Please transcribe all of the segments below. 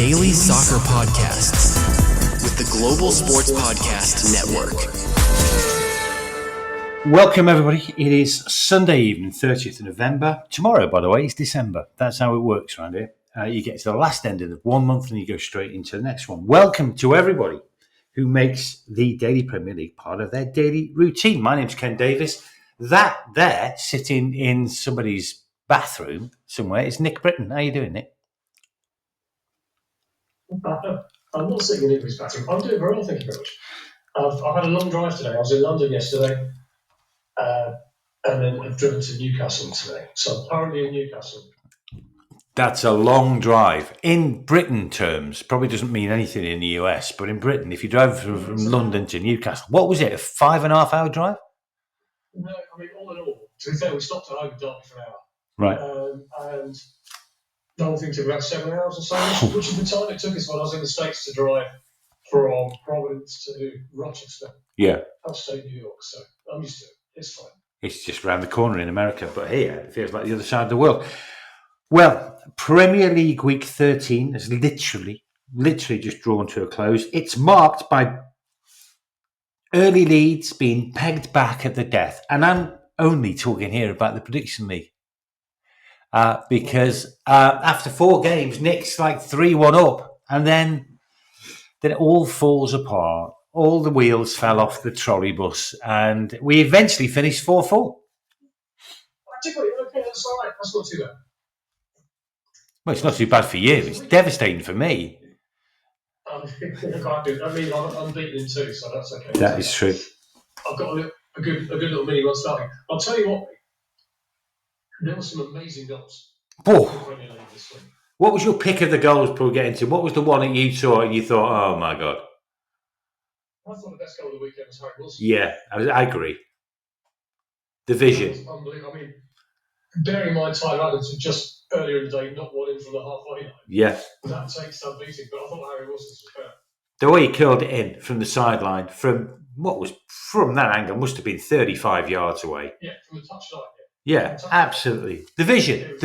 daily soccer podcasts with the Global Sports Podcast Network. Welcome, everybody. It is Sunday evening, 30th of November. Tomorrow, by the way, is December. That's how it works around here. You get to the last end of 1 month and you go straight into the next one. Welcome to everybody who makes the Daily Premier League part of their daily routine. My name's Ken Davis. That there, sitting in somebody's bathroom somewhere, is Nick Britton. How you doing, Nick? I'm not sitting in anybody's bathroom. I'm doing very well, thank you very much. I've had a long drive today. I was in London yesterday, and then I've driven to Newcastle today. So I'm currently in Newcastle. That's a long drive. In Britain terms, probably doesn't mean anything in the US, but in Britain, if you drive from London to Newcastle, what was it, a 5.5 hour drive? No, I mean, all in all, to be fair, we stopped at Home Derby for an hour. Right. And the whole thing took about 7 hours or so, which is the time it took us when I was in the States to drive from Providence to Rochester. Yeah. Upstate New York, so I'm used to it. It's fine. It's just around the corner in America, but here it feels like the other side of the world. Well, Premier League Week 13 has literally just drawn to a close. It's marked by early leads being pegged back at the death. And I'm only talking here about the Prediction League. Because after 4 games, Nick's like 3-1 up. And then it all falls apart. All the wheels fell off the trolley bus. And we eventually finished 4-4. Okay, that's all right. That's not too bad. Well, it's not too bad for you. It's devastating for me. I mean, I'm beaten in 2, so that's okay. That is true. I've got a good little mini run starting. I'll tell you what, there were some amazing goals. Oh. What was your pick of the goals before we get into? What was the one that you saw and you thought, oh my God? I thought the best goal of the weekend was Harry Wilson. Yeah, I agree. The vision. Unbelievable. I mean, bearing in mind Tyler Adams had just earlier in the day not won in from the halfway line. Yeah. That takes some beating, but I thought Harry Wilson's was better. The way he curled it in from the sideline, from that angle, must have been 35 yards away. Yeah, from the touchline. Yeah, absolutely. The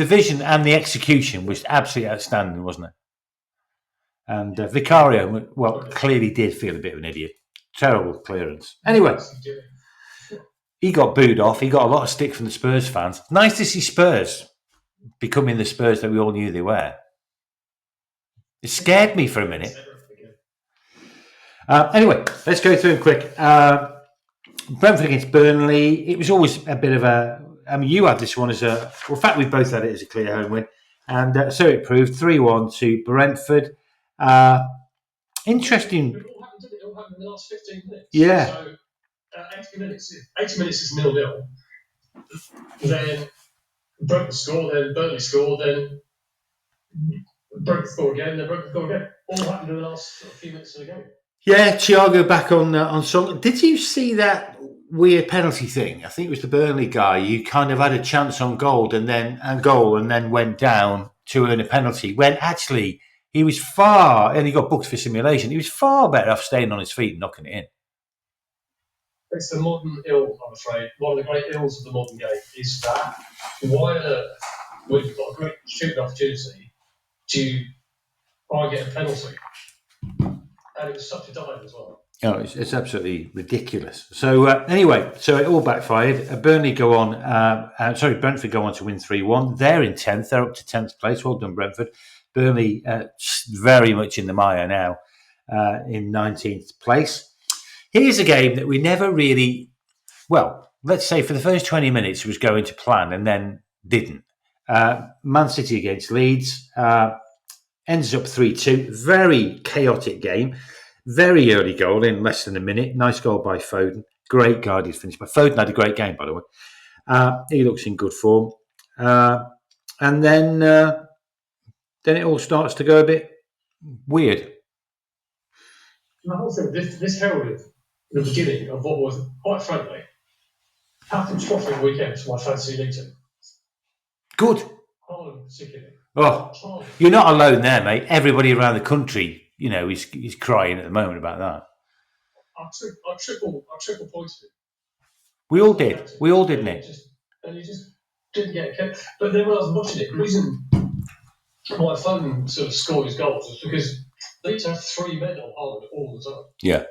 vision and the execution was absolutely outstanding, wasn't it? And Vicario, clearly did feel a bit of an idiot. Terrible clearance. Anyway, he got booed off. He got a lot of stick from the Spurs fans. Nice to see Spurs becoming the Spurs that we all knew they were. It scared me for a minute. Anyway, let's go through them quick. Brentford against Burnley. It was always a bit of a... I mean, you had this one as a... Well, in fact, we both had it as a clear home win. And so it proved 3-1 to Brentford. Interesting. It all happened in the last 15 minutes. Yeah. So 80 minutes is 0-0. Then Brentford score, then Burnley score, then Brentford score again, then Brentford score again. All happened in the last few minutes of the game. Yeah, Thiago back on song. Did you see that weird penalty thing? I think it was the Burnley guy. You kind of had a chance on goal and then went down to earn a penalty. When actually he was and he got booked for simulation. He was far better off staying on his feet and knocking it in. It's the modern ill, I'm afraid. One of the great ills of the modern game is that why on earth, when you've got a great shooting opportunity, to try and get a penalty? And it was such a dive as well. Oh, it's absolutely ridiculous. So anyway, so it all backfired. Brentford go on to win 3-1. They're in 10th. They're up to 10th place. Well done, Brentford. Burnley very much in the mire now, in 19th place. Here's a game that we never really, well, let's say for the first 20 minutes was going to plan and then didn't. Man City against Leeds ends up 3-2. Very chaotic game. Very early goal in less than a minute. Nice goal by Foden. Great guarded finish. But Foden had a great game, by the way. He looks in good form. And then it all starts to go a bit weird. The whole thing, this heralded the beginning of what was, quite frankly, catastrophic weekend for my fantasy league team. Good. Holland particularly. Oh, you're not alone there, mate. Everybody around the country, is crying at the moment about that. I triple pointed it. We all did, Nick. And you just didn't get it. But then when I was watching it, the reason my phone sort of scores goals is because they need to have 3 men on hold all the time. Yeah.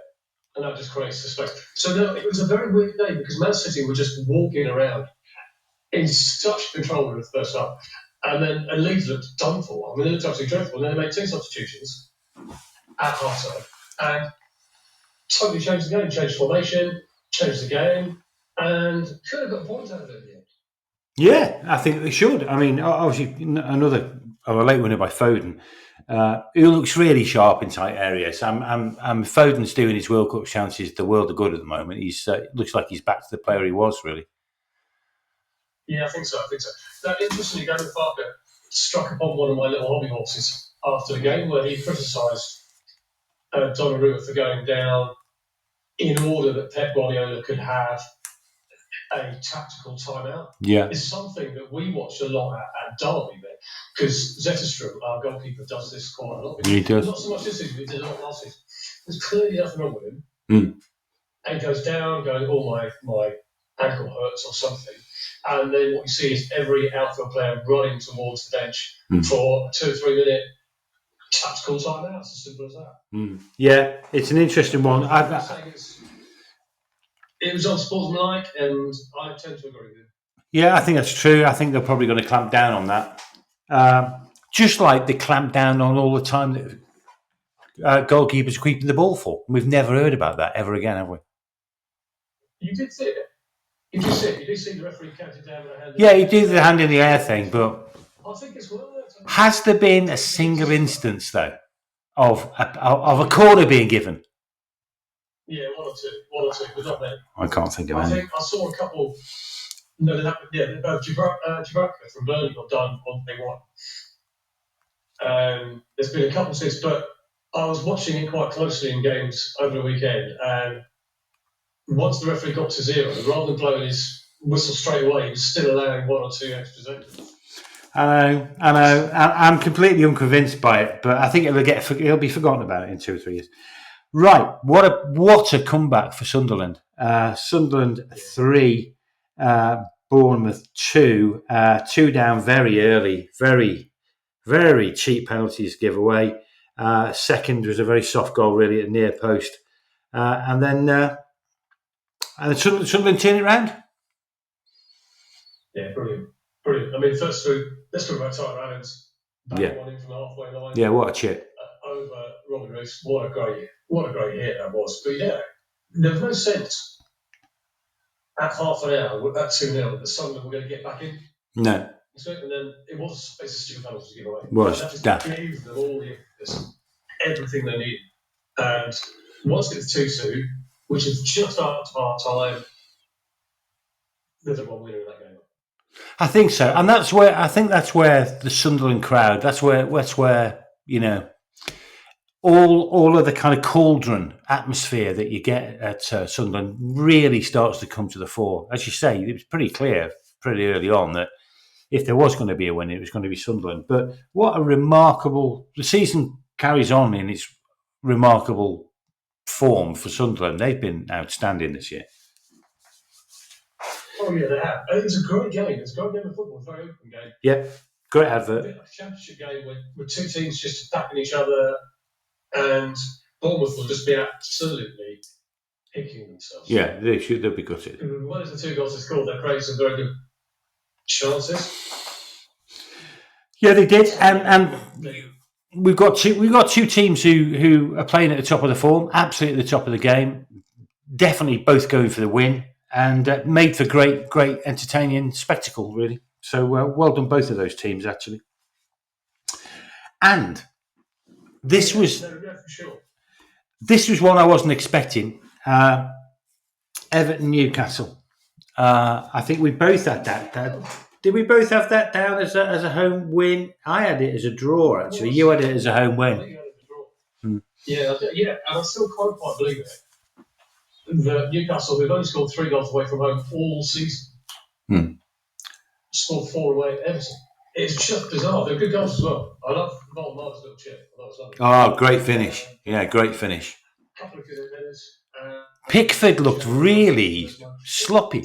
And that just creates the space. So no, it was a very weird day because Man City were just walking around in such control in the first half. And Leeds looked done for. I mean, they looked absolutely dreadful. And then they made 2 substitutions at half time and totally changed the game, changed formation, changed the game, and could have got points out of it in the end. Yeah, I think they should. I mean, obviously, a late winner by Foden, who looks really sharp in tight areas. Foden's doing his World Cup chances the world of good at the moment. He's looks like he's back to the player he was, really. Yeah, I think so. That interestingly, Gary Parker struck upon one of my little hobby horses after the game, where he criticised Donnarumma for going down in order that Pep Guardiola could have a tactical timeout. Yeah, it's something that we watched a lot at Derby, because Zencastr, our goalkeeper, does this quite a lot. He does. Not so much this season, he did a lot last season. There's clearly nothing wrong with him. And he goes down, going, "Oh, my ankle hurts" or something. And then what you see is every outfield player running towards the bench for a 2 or 3 minute tactical timeout. It's as simple as that. Yeah, it's an interesting one. It was unsportsmanlike, and I tend to agree with you. Yeah, I think that's true. I think they're probably going to clamp down on that. Just like they clamp down on all the time that goalkeepers are keeping the ball for. We've never heard about that ever again, have we? You did see it. You did see the referee counted down with a hand. Yeah, he did the hand in the air thing, but I think it's worked. Has there been a single instance, though, of a corner being given? Yeah, one or two, but not many. I can't think of any. I think I saw a couple. No, Gibraltar from Burnley got done on day one. There's been a couple since, but I was watching it quite closely in games over the weekend, and once the referee got to 0, rather than blowing his whistle straight away, he was still allowing 1 or 2 extra seconds. I know. I'm completely unconvinced by it, but I think it'll be forgotten about in 2 or 3 years. Right, what a comeback for Sunderland. Sunderland 3, Bournemouth 2, 2 down very early, very, very cheap penalties give away. Second was a very soft goal, really, at near post. And then Sunderland turn it round. Yeah, brilliant. I mean, let's talk about Tyler Adams. One in from the halfway line. Yeah, what a chip. Over Robin Rees. What a great hit that was. But yeah, there was no sense at half an hour at 2-0 that Sunderland were going to get back in. No. And then it's a stupid penalty to give away. That gave them all the everything they needed. And once it was 2-2, which is just after half time, there's a one winner in that game. I think so, and that's where the Sunderland crowd. That's where you know all of the kind of cauldron atmosphere that you get at Sunderland really starts to come to the fore. As you say, it was pretty clear pretty early on that if there was going to be a win, it was going to be Sunderland. But what a remarkable the season carries on in its remarkable form for Sunderland. They've been outstanding this year. Oh yeah, they have. It's a great game. It's a great game of football. It's a very open game. Yeah, great advert. A championship game with 2 teams just attacking each other, and Bournemouth will just be absolutely picking themselves. Yeah, they'll be gutted. When it's the 2 goals they scored, they created some very good chances. Yeah, they did, and we've got 2 teams who are playing at the top of the form, absolutely at the top of the game. Definitely both going for the win. And made for great entertaining spectacle, really. So well done, both of those teams, actually. And this was one I wasn't expecting. Everton, Newcastle. I think we both had that down. Did we both have that down as a home win? I had it as a draw, actually. You had it as a home win. I think you had it as a draw. Yeah, and I still can't quite believe it. The Newcastle, we've only scored 3 goals away from home all season. Scored 4 away at Everton. It's just bizarre. They're good goals as well. I love Martin's little chip. Oh, great finish. Yeah, great finish. A couple of good winners. Pickford looked really sloppy.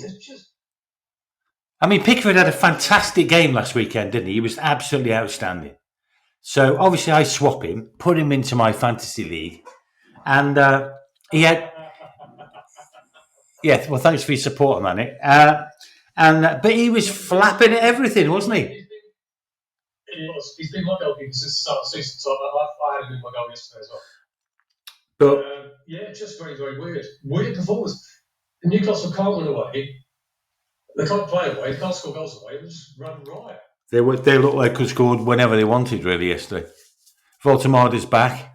I mean, Pickford had a fantastic game last weekend, didn't he? He was absolutely outstanding. So obviously I swap him, put him into my fantasy league, and he had. Yeah, well, thanks for your support on it. But he was flapping at everything, wasn't he? He's been my goalkeeper since the start of the season. So I had him in my goal yesterday as well. But yeah, just very, very weird. Weird performance. Newcastle can't win away. They can't play away. They can't score goals away. They just run riot. they looked like they could score whenever they wanted, really, yesterday. Voltemada's back.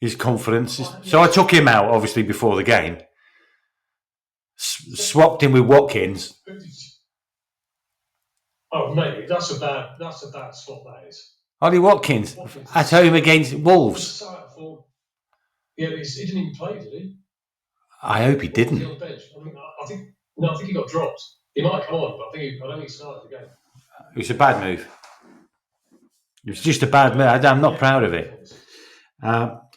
His confidence. So I took him out, obviously, before the game. Swapped him with Watkins. Oh, mate, that's a bad swap, that is. Ollie Watkins at home against Wolves. Yeah, but he didn't even play, did he? I hope he didn't. He on the bench? I think he got dropped. He might come on, but I don't think he started the game. It was a bad move. It was just a bad move. I'm not proud of it. But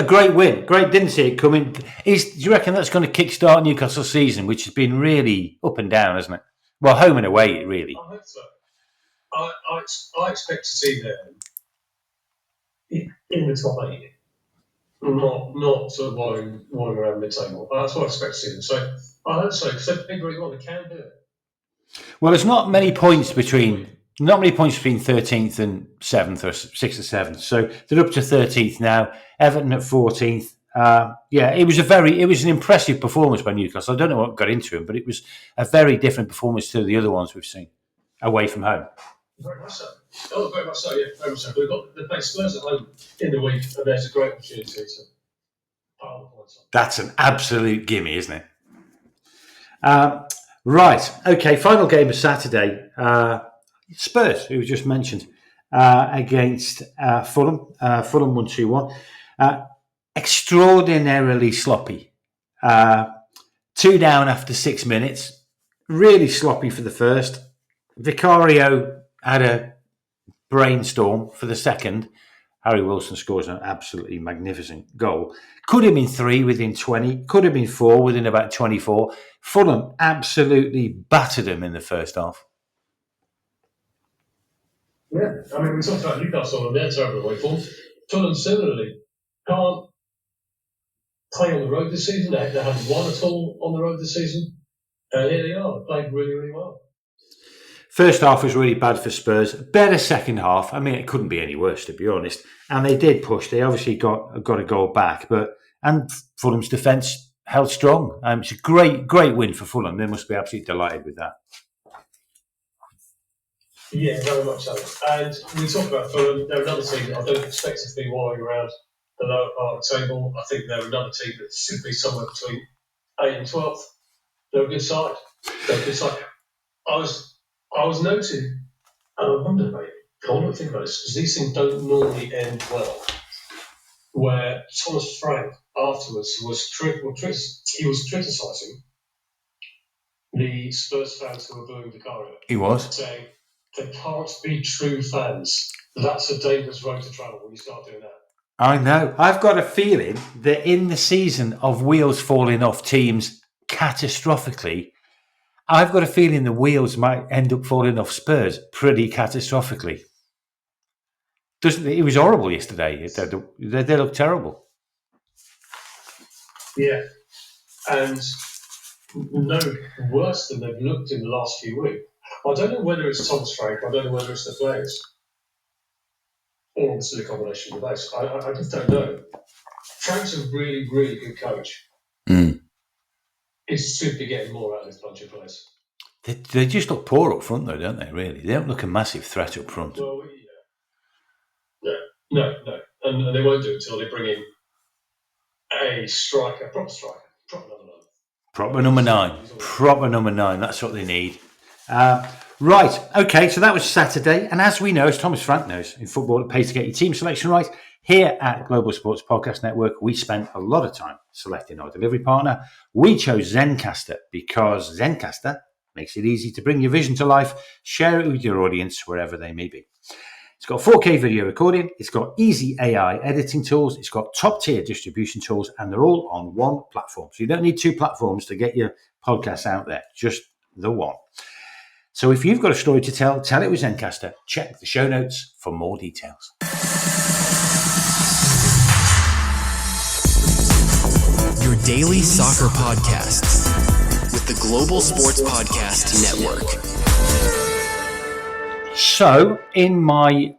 great win. Great, didn't see it coming. Do you reckon that's going to kickstart Newcastle's season, which has been really up and down, hasn't it? Well, home and away, really. I hope so. I expect to see them in the top 8. Not sort of wandering around mid-table. That's what I expect to see them. So I hope so, because they've been very well. They can do it. Well, there's not many points between 13th and 7th, or 6th or 7th. So they're up to 13th now. Everton at 14th. It was an impressive performance by Newcastle. I don't know what got into him, but it was a very different performance to the other ones we've seen away from home. Very much so. Oh, very much so. Yeah, very much so. They play Spurs at home in the week, and there's a great opportunity to pile the points on. That's an absolute gimme, isn't it? Right. Okay. Final game of Saturday. Spurs, who was just mentioned, against Fulham. Fulham won 2-1. Extraordinarily sloppy. 2 down after 6 minutes. Really sloppy for the first. Vicario had a brainstorm for the second. Harry Wilson scores an absolutely magnificent goal. Could have been 3 within 20. Could have been 4 within about 24. Fulham absolutely battered them in the first half. Yeah, I mean, we talked about Newcastle and their terrible away form. Fulham similarly can't play on the road this season. They haven't won at all on the road this season. And here they are. They played really, really well. First half was really bad for Spurs. Better second half. I mean, it couldn't be any worse, to be honest. And they did push. They obviously got a goal back. And Fulham's defence held strong. It's a great win for Fulham. They must be absolutely delighted with that. Yeah, very much so. And we talk about Fulham. They're another team that I don't expect to be wandering around the lower part of the table. I think they're another team that should be somewhere between 8th and 12th. They're a good side. I was noting, and I wonder, mate, I want to think about this, because these things don't normally end well, where Thomas Frank afterwards was criticising the Spurs fans who were booing Vicario. He was. Saying, they can't be true fans. That's a dangerous road to travel when you start doing that. I know. I've got a feeling that in the season of wheels falling off teams catastrophically, I've got a feeling the wheels might end up falling off Spurs pretty catastrophically. It was horrible yesterday. They looked terrible. Yeah. And no worse than they've looked in the last few weeks. I don't know whether it's Thomas Frank, I don't know whether it's the players, or obviously a combination of both. I just don't know. Frank's a really, really good coach. It should be getting more out of this bunch of players. They just look poor up front, though, don't they, really? They don't look a massive threat up front. Well, yeah. No. And they won't do it until they bring in a striker, proper number 9. Proper number 9. That's what they need. Right. Okay, so that was Saturday. And as we know, as Thomas Frank knows, in football, it pays to get your team selection right. Here at Global Sports Podcast Network, we spent a lot of time selecting our delivery partner. We chose Zencastr because Zencastr makes it easy to bring your vision to life, share it with your audience wherever they may be. It's got 4K video recording, it's got easy AI editing tools, it's got top-tier distribution tools, and they're all on one platform. So you don't need 2 platforms to get your podcasts out there, just the one. So if you've got a story to tell it with Zencastr. Check the show notes for more details. Your daily soccer podcasts with the Global Sports Podcast Network. So, in my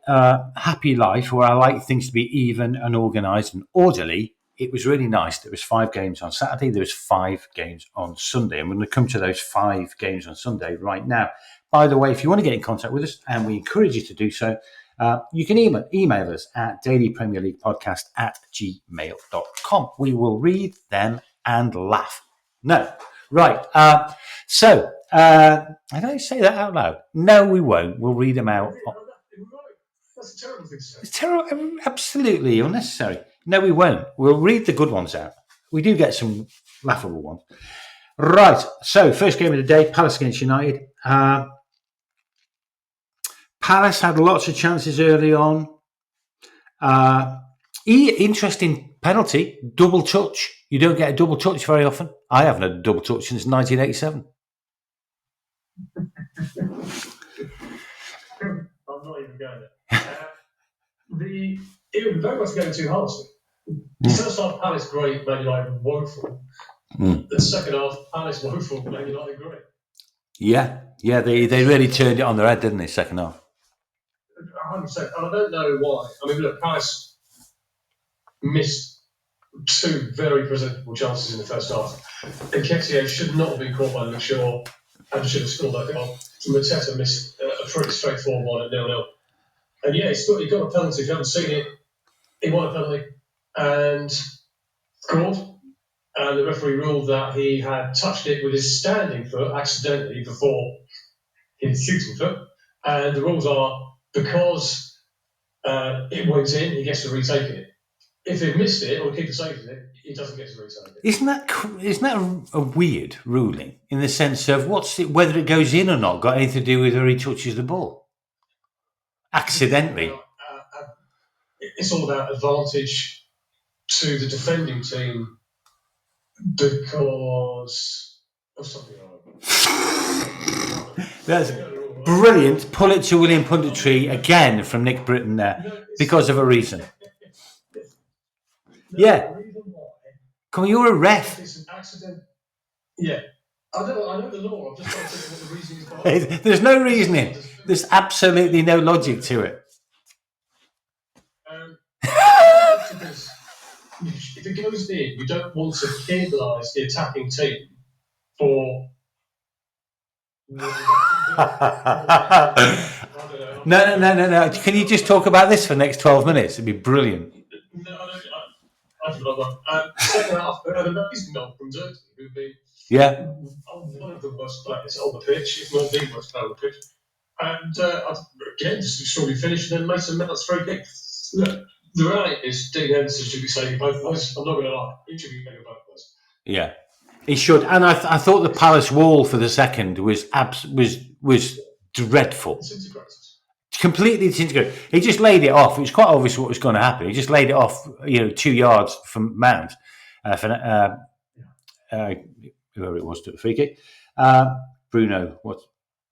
happy life, where I like things to be even and organised and orderly, it was really nice. There was 5 games on Saturday. There was 5 games on Sunday. And we're going to come to those 5 games on Sunday right now. By the way, if you want to get in contact with us, and we encourage you to do so, you can email us at dailypremierleaguepodcast@gmail.com. We will read them and laugh. No. Right. So, I don't say that out loud. No, we won't. We'll read them out. That's a terrible thing to say. It's terrible, absolutely unnecessary. No, we won't. We'll read the good ones out. We do get some laughable ones. Right. So, first game of the day, Palace against United. Palace had lots of chances early on. Interesting penalty, double touch. You don't get a double touch very often. I haven't had a double touch since 1987. I'm not even going there. It was very much going too hard. The first half, Palace great, Man United woeful. The second half, Palace woeful, Man United great. Yeah, they really turned it on their head, didn't they, second half? 100%. And I don't know why. I mean, look, Palace missed 2 very presentable chances in the first half. And Nketiah should not have been caught by Luke Shaw and should have scored that goal. Mateta missed a pretty straightforward one at 0-0. And yeah, he got a penalty. If you haven't seen it, he won a penalty and scored. And the referee ruled that he had touched it with his standing foot accidentally before his shooting foot. And the rules are, because it went in, he gets to retake it. If he missed it or the keeper saves it, he doesn't get to retake it. Isn't that a weird ruling in the sense of whether it goes in or not got anything to do with where he touches the ball accidentally? It's all about advantage to the defending team because of something like That's brilliant. Pulitzer William punditry again from Nick Britton there because of a reason. Yeah. Come on, you're a ref. It's an accident. Yeah. I know the law. I'm just trying to think of what the reasoning is. There's no reasoning. There's absolutely no logic to it. Because if it goes in, you don't want to penalise the attacking team for. No. Can you just talk about this for the next 12 minutes? It'd be brilliant. No, I forgot that. Second half, an amazing goal from Dirty, who'd been one of the worst players on the pitch, if not the worst player on the pitch. And again, just extraordinary finish and then Mason Mount's free kick. Look, the reality is Dean Henderson should be saving both of those. I'm not going to lie. He should be saving both of those. Yeah. He should. And I thought the Palace wall for the second was dreadful. Disintegrated. Completely disintegrated. He just laid it off. It was quite obvious what was going to happen. He just laid it off, 2 yards from Mount. Whoever it was took the free kick. Bruno. What?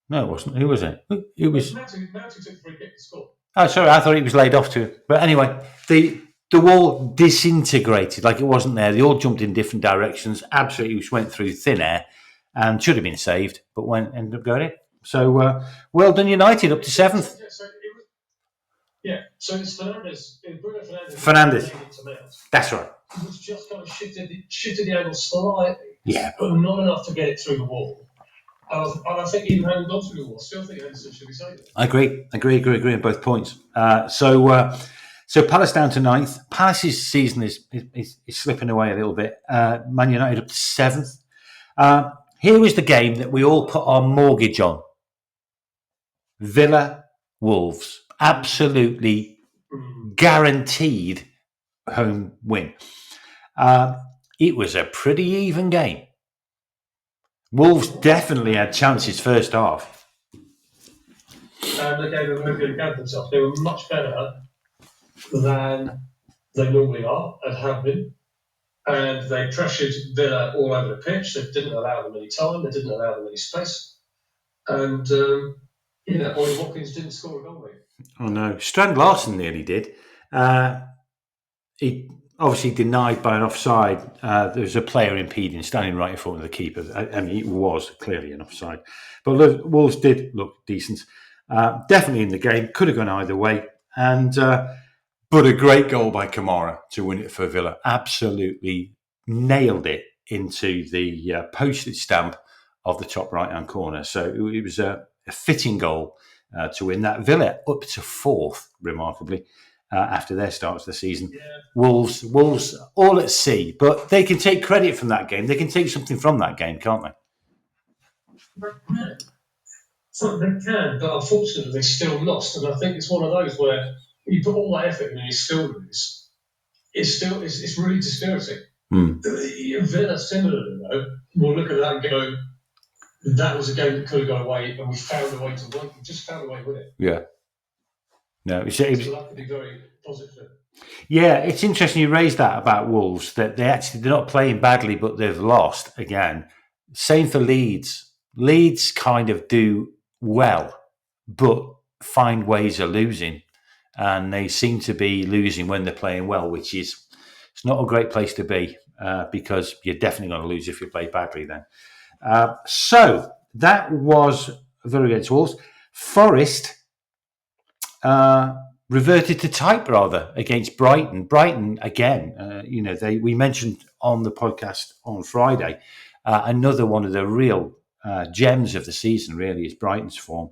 No, it wasn't. Who was it? Who was? Mount took the free kick to score. Oh, sorry. I thought he was laid off too. But anyway, the wall disintegrated like it wasn't there. They all jumped in different directions. Absolutely, just went through thin air and should have been saved, but ended up going in. So well done, United, up to 7th. So it's Fernandes. Bruno Fernandes. That's right. It was just kind of shifted the angle slightly, but not enough to get it through the wall. And I think even having gone through the wall, still think Henderson should be saved. I agree on both points. So Palace down to 9th. Palace's season is slipping away a little bit. Man United up to 7th. Here was the game that we all put our mortgage on. Villa Wolves. Absolutely guaranteed home win. It was a pretty even game. Wolves definitely had chances first half. And they gave them a very good account of themselves. They were much better than they normally are and have been. And they pressured Villa all over the pitch. They didn't allow them any time. They didn't allow them any space. And Ollie Watkins didn't score a goal, mate. Oh no, Strand Larson nearly did. He obviously denied by an offside. There was a player impeding, standing right in front of the keeper, and it was clearly an offside. But Wolves did look decent. Definitely in the game, could have gone either way. And but a great goal by Kamara to win it for Villa. Absolutely nailed it into the postage stamp of the top right-hand corner. So it was a fitting goal to win that. Villa up to fourth, remarkably, after their start to the season. Yeah. Wolves all at sea, but they can take credit from that game. They can take something from that game, can't they? So they can, but unfortunately they still lost. And I think it's one of those where you put all that effort in and you still lose. It's really dispiriting. Villa, similarly, though, will look at that and go, that was a game that could have gone away, and we found a way to win. We just found a way with it. Yeah. No, so that could be very positive. Yeah, it's interesting you raised that about Wolves, that they're not playing badly, but they've lost again. Same for Leeds. Leeds kind of do well, but find ways of losing. And they seem to be losing when they're playing well, which is it's not a great place to be because you're definitely going to lose if you play badly then. So that was Villa against Wolves. Forest reverted to type rather against Brighton. Brighton again, we mentioned on the podcast on Friday, another one of the real gems of the season really is Brighton's form.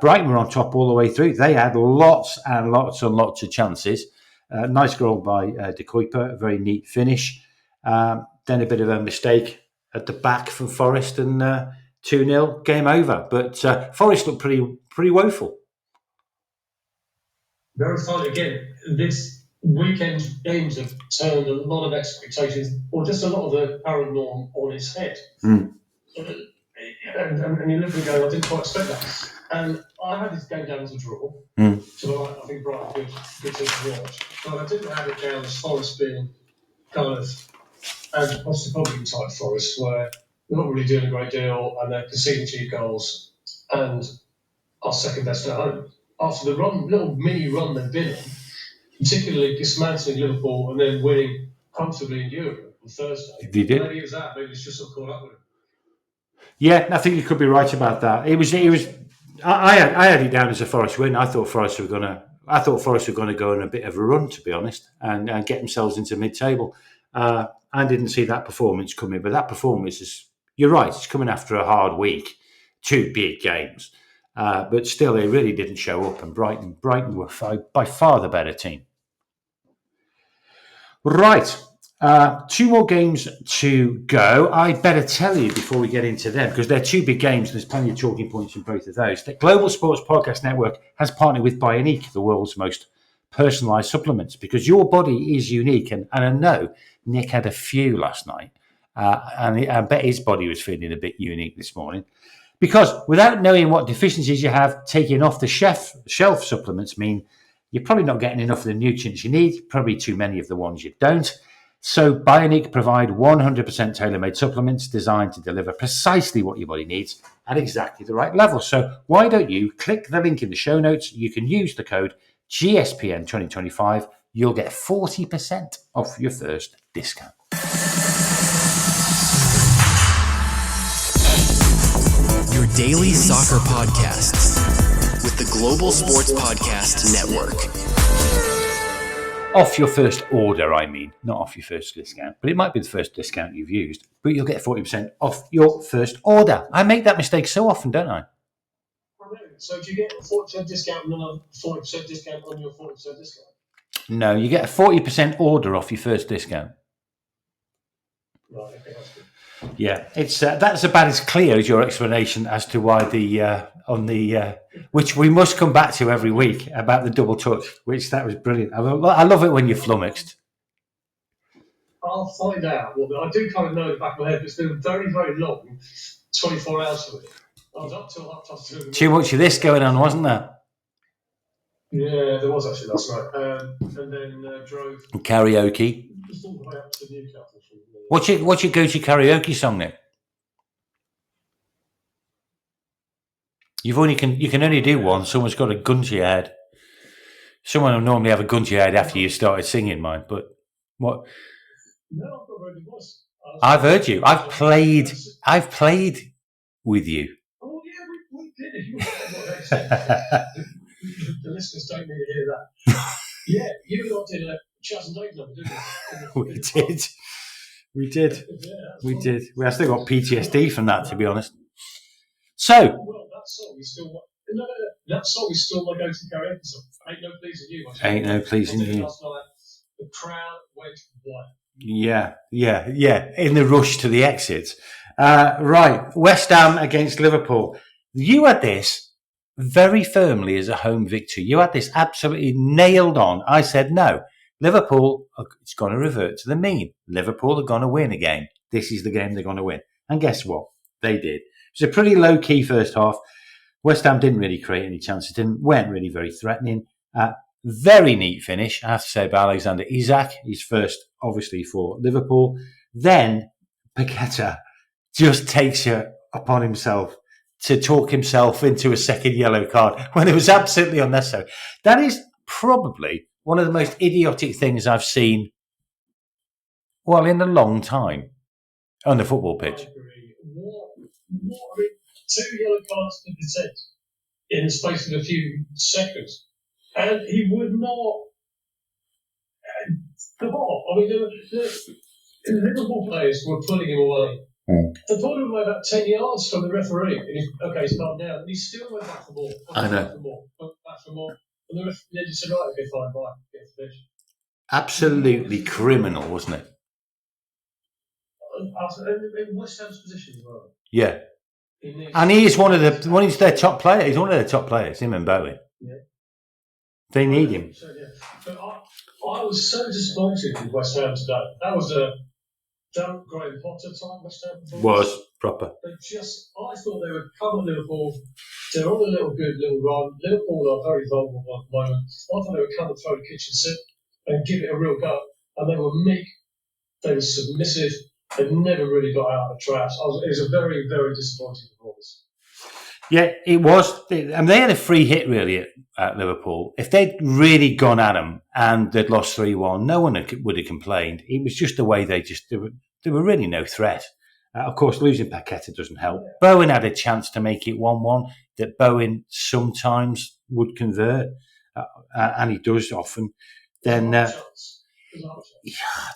Brighton were on top all the way through. They had lots and lots and lots of chances. Nice goal by De Kuyper, a very neat finish. Then a bit of a mistake at the back from Forest and 2-0, game over. But Forest looked pretty woeful. Very fun. Again, this weekend's games have turned a lot of expectations, or just a lot of the current norm, on its head. And you look and go, I didn't quite expect that. And I had this game down as a draw. So I think Brighton good team to watch. But I didn't have it down as Forest being kind of and possibly type Forest, where they're not really doing a great deal and they're conceding 2 goals and are second best at home. After the little mini run they've been on, particularly dismantling Liverpool and then winning comfortably in Europe on Thursday. They did. Maybe it was that. Maybe it's just sort of caught up with it. Yeah, I think you could be right about that. It was. I had it down as a Forest win. I thought Forest were going to go on a bit of a run, to be honest, and get themselves into mid-table. I didn't see that performance coming, but that performance is. You're right. It's coming after a hard week, 2 big games. But still, they really didn't show up, and Brighton were by far the better team. Right, 2 more games to go. I better tell you before we get into them, because they're 2 big games, and there's plenty of talking points in both of those. The Global Sports Podcast Network has partnered with Bioniq, the world's most personalised supplements, because your body is unique, and I know Nick had a few last night, and I bet his body was feeling a bit unique this morning. Because without knowing what deficiencies you have, taking off the shelf supplements mean you're probably not getting enough of the nutrients you need, probably too many of the ones you don't. So Bioniq provide 100% tailor-made supplements designed to deliver precisely what your body needs at exactly the right level. So why don't you click the link in the show notes? You can use the code GSPN 2025. You'll get 40% off your first discount. Your daily soccer podcasts with the Global Sports Podcast Network. Off your first order, I mean, not off your first discount, but it might be the first discount you've used, but you'll get 40% off your first order. I make that mistake so often, don't I? So do you get a 40% discount and another 40% discount on your 40% discount? No, you get a 40% order off your first discount. Right, okay, that's good. Yeah, it's that's about as clear as your explanation as to why which we must come back to every week about the double touch, which that was brilliant. I love it when you're flummoxed. I'll find out. Well, I do kind of know the back of my head, but it's been very, very long, 24 hours for me. I was up till 2:30. Too much of this going on, wasn't there? Yeah, there was actually last night, and then drove. And karaoke. Just all the way up to Newcastle. What's your go-to karaoke song, Nick? You can only do one. Someone's got a gun to your head. Someone will normally have a gun to your head after you started singing mine. But what? No, I thought it was. I've heard you. I've played with you. Oh yeah, we did. If you the listeners don't need to hear that. Yeah, you lot did a Chas and Dave number, didn't you? We did. Yeah, We did. We still got PTSD from that, to be honest. So, well, that song is still that song is still my go-to karaoke song. Ain't no pleasing you. Ain't no pleasing you. Last night, the crowd went wild. Yeah. In the rush to the exits. Right, West Ham against Liverpool. You had this very firmly as a home victory. You had this absolutely nailed on. I said no. Liverpool, it's going to revert to the mean. Liverpool are going to win again. This is the game they're going to win. And guess what? They did. It was a pretty low-key first half. West Ham didn't really create any chances, weren't really very threatening. Very neat finish, I have to say, by Alexander Isak. His first, obviously, for Liverpool. Then Paqueta just takes it upon himself to talk himself into a second yellow card when it was absolutely unnecessary. That is probably one of the most idiotic things I've seen, well, in a long time on the football pitch. I agree. What, I mean, 2 yellow cards to Paqueta in the space of a few seconds. And he would not come off. I mean, the Liverpool players were pulling him away. They pulled him away about 10 yards from the referee. And he's calmed down. And he still went back for more. Back for more. And the referee just said, right, okay, fine, bye. Get the fish. Absolutely criminal, wasn't it? In West Ham's position as well. Yeah. And he is he's their top player. He's one of their top players, him and Bowen. Yeah. They need him. So, yeah. But I was so disappointed with West Ham today. That was a Graham Potter type West Ham performance. Was proper. I thought they would come at Liverpool. They're on a little run. Liverpool are very vulnerable at the moment. I thought they would come and throw the kitchen sink and give it a real go. And they were meek. They were submissive. They never really got out of the traps. It was a very, very disappointing performance. Yeah, it was. They had a free hit, really, at Liverpool. If they'd really gone at them and they'd lost 3-1, no one would have complained. It was just the way they were really no threat. Of course, losing Paqueta doesn't help. Yeah. Bowen had a chance to make it 1-1 that Bowen sometimes would convert, and he does often. Then, I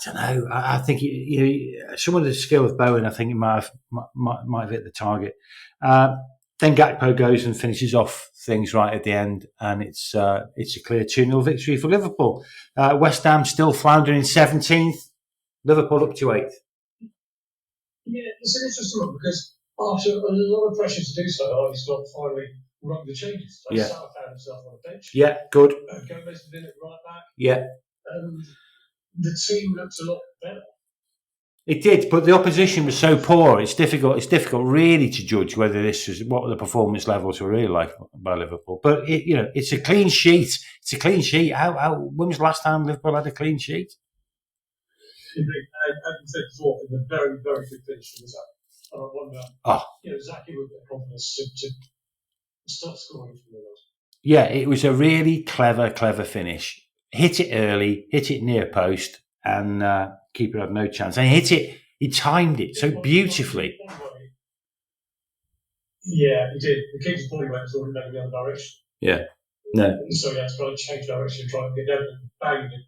don't know. I think some of the skill of Bowen, I think he might have hit the target. Then Gakpo goes and finishes off things right at the end, and it's a clear 2-0 victory for Liverpool. West Ham still floundering 17th, Liverpool up to 8th. Yeah, it's an interesting one because after a lot of pressure to do so, he's got finally rung the changes. Salah found himself on the bench. Yeah, good. Gomez did it right back. Yeah. And the team looks a lot better. It did, but the opposition was so poor. It's difficult really to judge whether this was what the performance levels were really like by Liverpool. But it's a clean sheet. It's a clean sheet. When was the last time Liverpool had a clean sheet? As I said before, in a very, very good finish from Zach. And I wonder, Zaki would get confidence to start scoring from the road. Yeah, it was a really clever finish. Hit it early, hit it near post, and keeper had no chance. And he timed it so beautifully. Yeah, he did. The keeper's body weight was already going the other direction. Yeah. No. So he had to try and change direction, try and get down and bang it.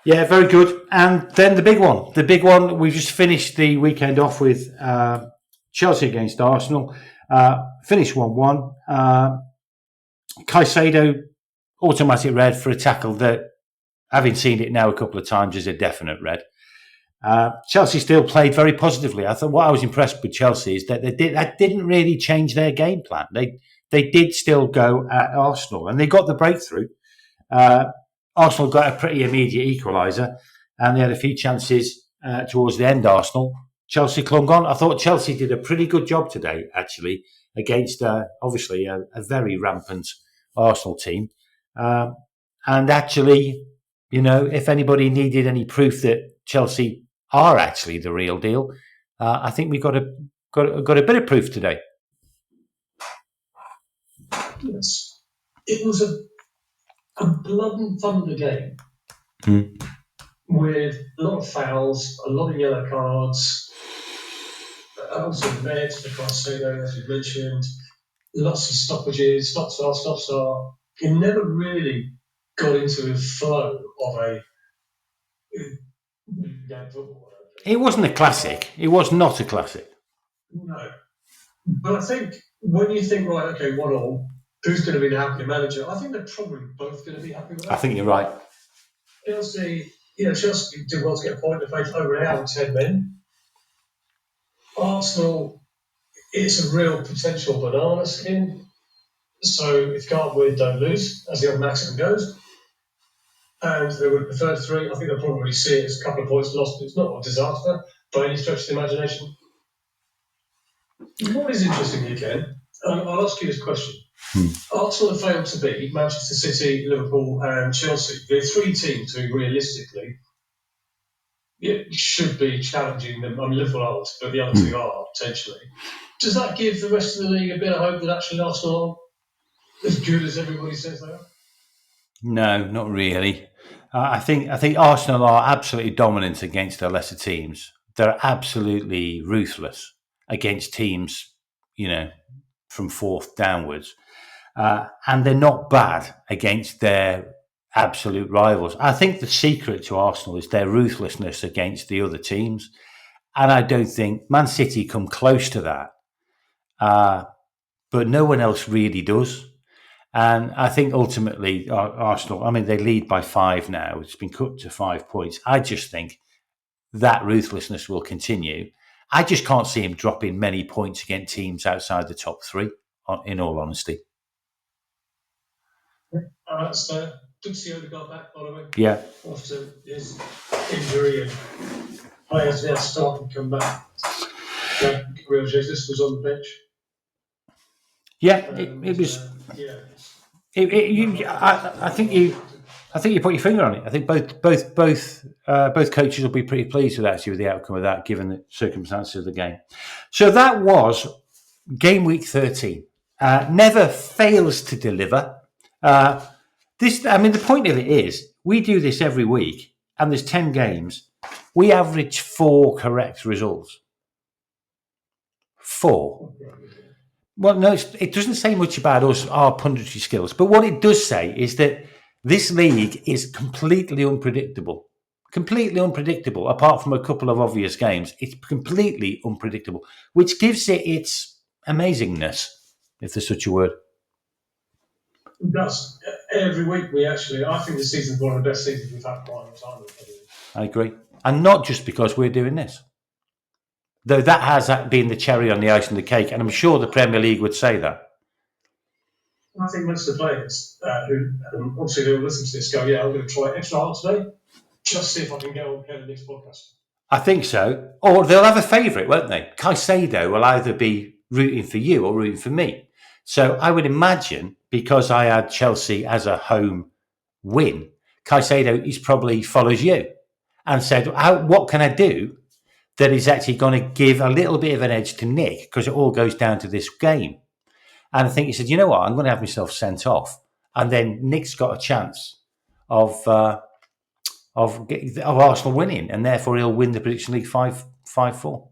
Yeah, very good. And then the big one. We just finished the weekend off with Chelsea against Arsenal. Finished 1-1. Caicedo, automatic red for a tackle that, having seen it now a couple of times, is a definite red. Chelsea still played very positively. I thought what I was impressed with Chelsea is that that didn't really change their game plan. They did still go at Arsenal, and they got the breakthrough. Arsenal got a pretty immediate equaliser, and they had a few chances towards the end. Arsenal, Chelsea clung on. I thought Chelsea did a pretty good job today, actually, against obviously a very rampant Arsenal team. And actually, if anybody needed any proof that Chelsea are actually the real deal, I think we got a bit of proof today. Yes. It was a blood and thunder game with a lot of fouls, a lot of yellow cards, also reds for Caicedo, as you mentioned, lots of stoppages, stop-start. It never really got into a flow of a game football. It wasn't a classic. It was not a classic. No. But I think when you think, right, okay, 1-1, who's going to be the happy manager? I think they're probably both going to be happy with that. I think you're right. Chelsea did well to get a point. They faced over an hour with 10 men. Arsenal, it's a real potential banana skin. So if you can't win, don't lose, as the old maxim goes. And they would have preferred 3. I think they'll probably see it as a couple of points lost. It's not a disaster by any stretch of the imagination. What is interesting here, Ken, I'll ask you this question. Arsenal have failed to beat Manchester City, Liverpool and Chelsea. They're 3 teams who realistically should be challenging them. I mean, Liverpool aren't, but the other 2 are, potentially. Does that give the rest of the league a bit of hope that actually Arsenal are as good as everybody says they are? No, not really. I think Arsenal are absolutely dominant against the lesser teams. They're absolutely ruthless against teams, from 4th downwards. And they're not bad against their absolute rivals. I think the secret to Arsenal is their ruthlessness against the other teams. And I don't think Man City come close to that. But no one else really does. And I think ultimately Arsenal, they lead by 5 now. It's been cut to 5 points. I just think that ruthlessness will continue. I just can't see him dropping many points against teams outside the top 3, in all honesty. That's good to see Odegaard back, by the way. Yeah. After his injury and players now starting to come back. Gabriel Jesus was on the bench. Yeah, it was. I think you put your finger on it. I think both coaches will be pretty pleased with the outcome of that, given the circumstances of the game. So that was game week 13. Never fails to deliver. The point of it is, we do this every week, and there's 10 games. We average 4 correct results. 4. Well, no, it doesn't say much about us, our punditry skills. But what it does say is that this league is completely unpredictable. Completely unpredictable, apart from a couple of obvious games. It's completely unpredictable, which gives it its amazingness, if there's such a word. It does. Every week I think this season's one of the best seasons we've had quite a long time. I agree. And not just because we're doing this. Though that has been the cherry on the ice and the cake, and I'm sure the Premier League would say that. I think most of the players who obviously they'll listen to this go, I'm going to try extra hard today, just see if I can get on the next podcast. I think so. Or they'll have a favourite, won't they? Caicedo will either be rooting for you or rooting for me. So I would imagine, because I had Chelsea as a home win, Caicedo probably follows you and said, what can I do that is actually going to give a little bit of an edge to Nick, because it all goes down to this game. And I think he said, you know what, I'm going to have myself sent off. And then Nick's got a chance of Arsenal winning, and therefore he'll win the Prediction League 5-4.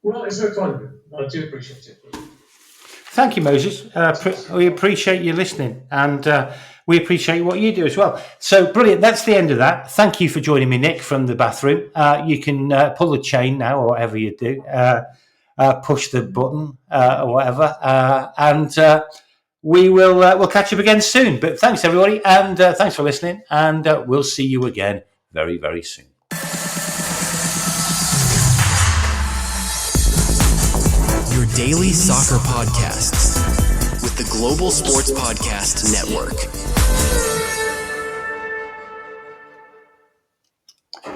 Well, it's very kind of you. I do appreciate it. Thank you, Moses. We appreciate you listening, and we appreciate what you do as well. So brilliant. That's the end of that. Thank you for joining me, Nick, from the bathroom. You can pull the chain now, or whatever you do. Push the button or whatever, and we'll catch up again soon. But thanks, everybody, and thanks for listening, and we'll see you again very, very soon. Your daily soccer podcasts with the Global Sports Podcast Network.